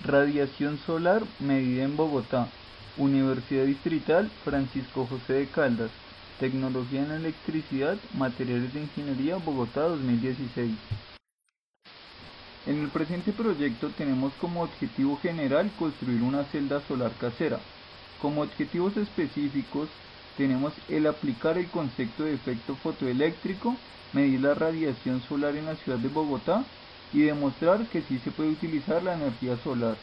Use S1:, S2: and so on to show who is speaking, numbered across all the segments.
S1: Radiación solar medida en Bogotá. Universidad Distrital Francisco José de Caldas. Tecnología en electricidad, materiales de ingeniería, Bogotá 2016. En el presente proyecto tenemos como objetivo general construir una celda solar casera. Como objetivos específicos tenemos el aplicar el concepto de efecto fotoeléctrico, medir la radiación solar en la ciudad de Bogotá y demostrar que sí se puede utilizar la energía solar.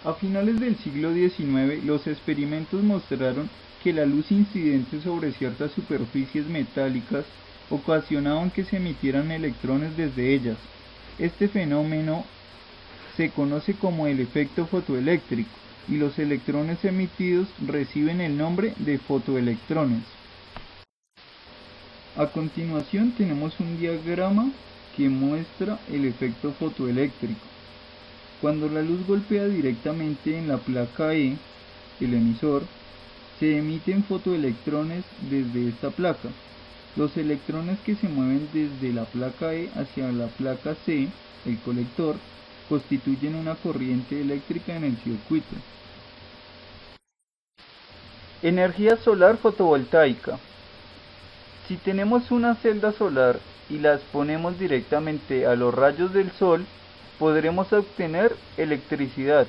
S1: A finales del siglo XIX, los experimentos mostraron que la luz incidente sobre ciertas superficies metálicas ocasionaban que se emitieran electrones desde ellas. Este fenómeno se conoce como el efecto fotoeléctrico y los electrones emitidos reciben el nombre de fotoelectrones. A continuación tenemos un diagrama que muestra el efecto fotoeléctrico. Cuando la luz golpea directamente en la placa E, el emisor, se emiten fotoelectrones desde esta placa. Los electrones que se mueven desde la placa E hacia la placa C, el colector, constituyen una corriente eléctrica en el circuito. Energía solar fotovoltaica. Si tenemos una celda solar y la exponemos directamente a los rayos del sol, podremos obtener electricidad.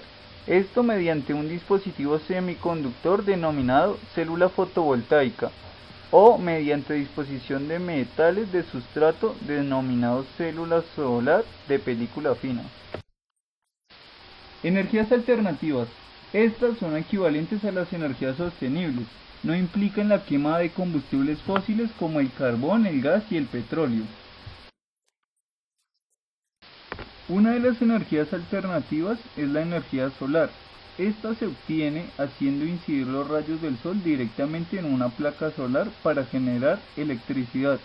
S1: Esto mediante un dispositivo semiconductor denominado célula fotovoltaica o mediante disposición de metales de sustrato denominados célula solar de película fina. Energías alternativas. Estas son equivalentes a las energías sostenibles. No implican la quema de combustibles fósiles como el carbón, el gas y el petróleo. Una de las energías alternativas es la energía solar. Esta se obtiene haciendo incidir los rayos del sol directamente en una placa solar para generar electricidad.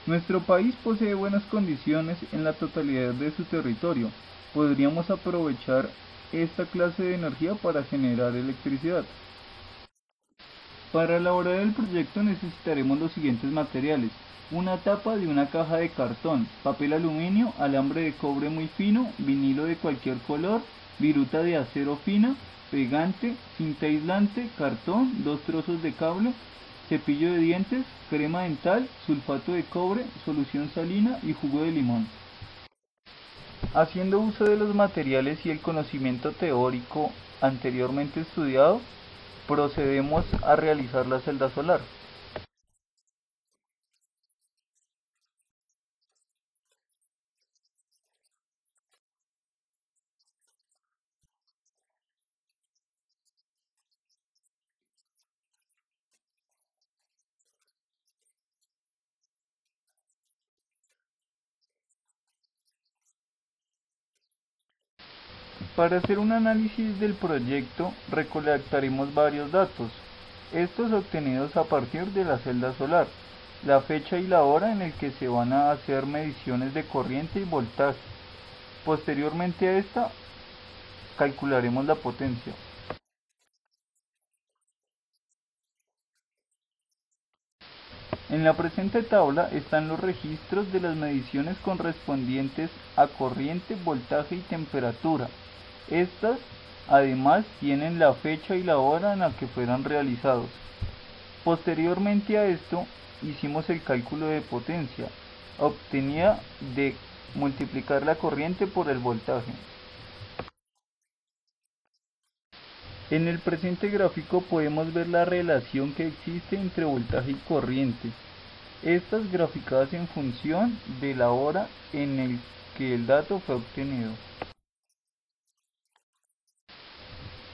S1: Nuestro país posee buenas condiciones en la totalidad de su territorio. Podríamos aprovechar esta clase de energía para generar electricidad. Para elaborar el proyecto necesitaremos los siguientes materiales: una tapa de una caja de cartón, papel aluminio, alambre de cobre muy fino, vinilo de cualquier color, viruta de acero fina, pegante, cinta aislante, cartón, 2 trozos de cable, cepillo de dientes, crema dental, sulfato de cobre, solución salina y jugo de limón. Haciendo uso de los materiales y el conocimiento teórico anteriormente estudiado, procedemos a realizar la celda solar. Para hacer un análisis del proyecto recolectaremos varios datos, estos obtenidos a partir de la celda solar, la fecha y la hora en el que se van a hacer mediciones de corriente y voltaje. Posteriormente a esta, calcularemos la potencia. En la presente tabla están los registros de las mediciones correspondientes a corriente, voltaje y temperatura. Estas, además, tienen la fecha y la hora en la que fueron realizados. Posteriormente a esto, hicimos el cálculo de potencia, obtenida de multiplicar la corriente por el voltaje. En el presente gráfico podemos ver la relación que existe entre voltaje y corriente. Estas graficadas en función de la hora en el que el dato fue obtenido.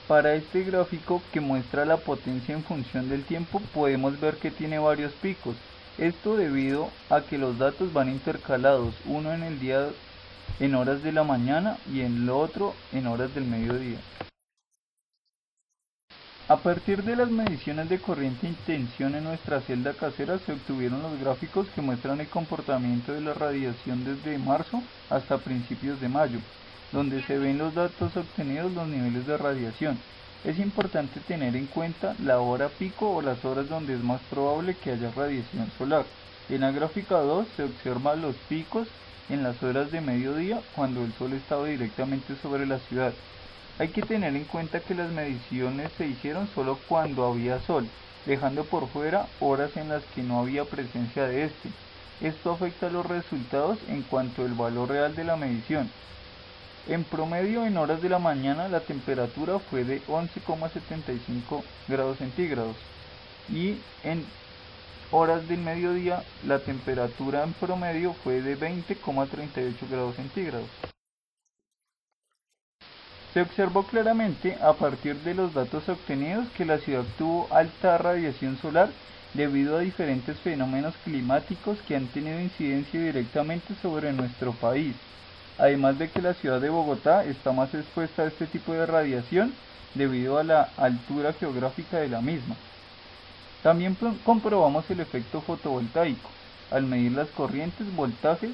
S1: Para este gráfico que muestra la potencia en función del tiempo podemos ver que tiene varios picos. Esto debido a que los datos van intercalados, uno en el día en horas de la mañana y en el otro en horas del mediodía. A partir de las mediciones de corriente y tensión en nuestra celda casera se obtuvieron los gráficos que muestran el comportamiento de la radiación desde marzo hasta principios de mayo, donde se ven los datos obtenidos, los niveles de radiación. Es importante tener en cuenta la hora pico o las horas donde es más probable que haya radiación solar. En la gráfica 2 se observan los picos en las horas de mediodía cuando el sol estaba directamente sobre la ciudad. Hay que tener en cuenta que las mediciones se hicieron solo cuando había sol, dejando por fuera horas en las que no había presencia de este. Esto afecta a los resultados en cuanto al valor real de la medición. En promedio, en horas de la mañana la temperatura fue de 11,75 grados centígrados y en horas del mediodía la temperatura en promedio fue de 20,38 grados centígrados. Se observó claramente a partir de los datos obtenidos que la ciudad tuvo alta radiación solar debido a diferentes fenómenos climáticos que han tenido incidencia directamente sobre nuestro país, además de que la ciudad de Bogotá está más expuesta a este tipo de radiación debido a la altura geográfica de la misma. También comprobamos el efecto fotovoltaico al medir las corrientes, voltajes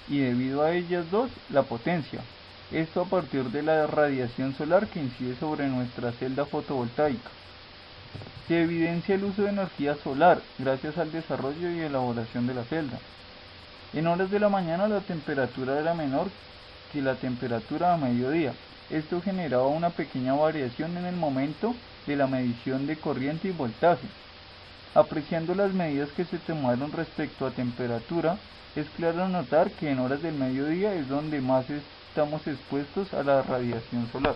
S1: y debido a ellas dos la potencia. Esto a partir de la radiación solar que incide sobre nuestra celda fotovoltaica. Se evidencia el uso de energía solar gracias al desarrollo y elaboración de la celda. En horas de la mañana la temperatura era menor que la temperatura a mediodía. Esto generaba una pequeña variación en el momento de la medición de corriente y voltaje. Apreciando las medidas que se tomaron respecto a temperatura, es claro notar que en horas del mediodía es donde más estamos expuestos a la radiación solar.